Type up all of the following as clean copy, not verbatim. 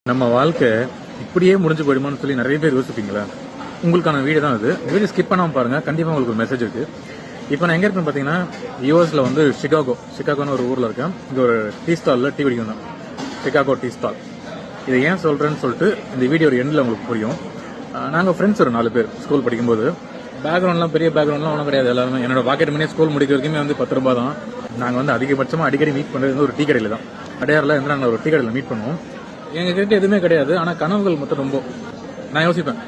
நம்ம வாழ்க்கை இப்படியே முடிஞ்சு போயிடுமான்னு சொல்லி நிறைய பேர் யோசிப்பீங்களா? உங்களுக்கான வீடியோ தான் அது. வீடியோ ஸ்கிப் பண்ணாமல் பாருங்க, கண்டிப்பாக உங்களுக்கு ஒரு மெசேஜ் இருக்கு. இப்போ நான் எங்கே இருக்கேன்னு பார்த்தீங்கன்னா, யூஎஸ்ல வந்து சிகாகோன்னு ஒரு ஊரில் இருக்கேன். இங்கே ஒரு டீ ஸ்டாலில் டீ குடிக்கணும் தான், சிகாகோ டீ ஸ்டால். இதை ஏன் சொல்கிறேன்னு சொல்லிட்டு இந்த வீடியோ ஒரு எண்டில் உங்களுக்கு புரியும். நாங்கள் ஃப்ரெண்ட்ஸ் ஒரு 4 பேர் ஸ்கூல் படிக்கும்போது. பேக்ரவுண்ட்லாம் பெரிய பேக்ரவுண்ட்லாம் ஒன்றும் கிடையாது. எல்லாருமே என்னோட பாக்கெட் மணியே ஸ்கூல் முடிக்கிற வரைக்குமே வந்து 10 ரூபா தான். நாங்கள் வந்து அதிகபட்சமாக அடிக்கடி மீட் பண்ணுறது ஒரு டீ கடையில் தான். அடையாரில் இருந்து நாங்கள் ஒரு டீ கடையில் மீட் பண்ணுவோம். எங்ககிட்ட எதுவுமே கிடையாது, ஆனால் கனவுகள் மட்டும் ரொம்ப. நான் யோசிப்பேன்,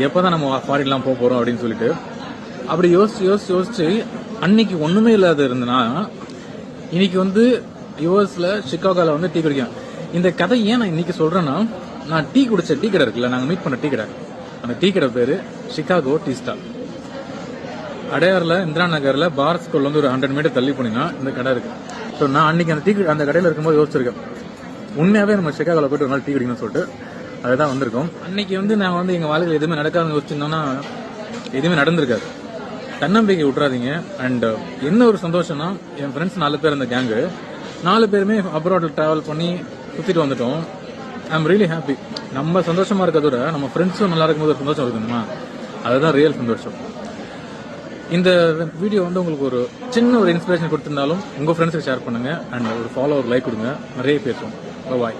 எப்போதான் நம்ம ஃபாரின்லாம் போக போகிறோம் அப்படின்னு சொல்லிட்டு. அப்படி யோசிச்சு அன்னைக்கு ஒன்றுமே இல்லாத இருந்தனா இன்னைக்கு வந்து யூஎஸ்ல சிகாகோல வந்து டீ குடிக்கேன். இந்த கதை ஏன் நான் இன்னைக்கு சொல்றேன்னா, நான் டீ குடிச்ச டீ கடை இருக்குல்ல, நாங்கள் மீட் பண்ண டீ கடை, அந்த டீ கடை பேரு சிகாகோ டீ ஸ்டால். அடையாறுல இந்திரா நகர்ல பாரத் ஸ்கூல்ல வந்து ஒரு 100 மீட்டர் தள்ளி போனீங்கன்னா இந்த கடை இருக்கு. ஸோ நான் அன்னைக்கு அந்த கடையில் இருக்கும்போது யோசிச்சிருக்கேன், உண்மையாவே நம்ம சிகாகோல போயிட்டு ஒரு நாள் டீ குடிக்கணும்னு சொல்லிட்டு அதுதான் வந்திருக்கோம். அன்னைக்கு வந்து நான் வந்து எங்க வாழ்க்கையில் எதுவுமே நடக்காதுன்னு யோசிச்சிருந்தோம்னா எதுவுமே நடந்திருக்காது. தன்னம்பிக்கை விட்டுறாதீங்க. அண்ட் என்ன ஒரு சந்தோஷம்னா, என் ஃப்ரெண்ட்ஸ் 4 பேர் அந்த கேங்கு 4 பேருமே அப்ராட்ல டிராவல் பண்ணி சுத்திட்டு வந்துட்டோம். I am really happy. நம்ம சந்தோஷமா இருக்கிறத விட நம்ம ஃப்ரெண்ட்ஸும் நல்லா இருக்கும்போது ஒரு சந்தோஷம் இருக்குமா, அதுதான் ரியல் சந்தோஷம். இந்த வீடியோ வந்து உங்களுக்கு ஒரு சின்ன ஒரு இன்ஸ்பிரேஷன் கொடுத்திருந்தாலும் உங்க ஃப்ரெண்ட்ஸுக்கு ஷேர் பண்ணுங்க. அண்ட் ஒரு ஃபாலோ, ஒரு லைக் கொடுங்க. நிறைய பேசுவோம். பாய்.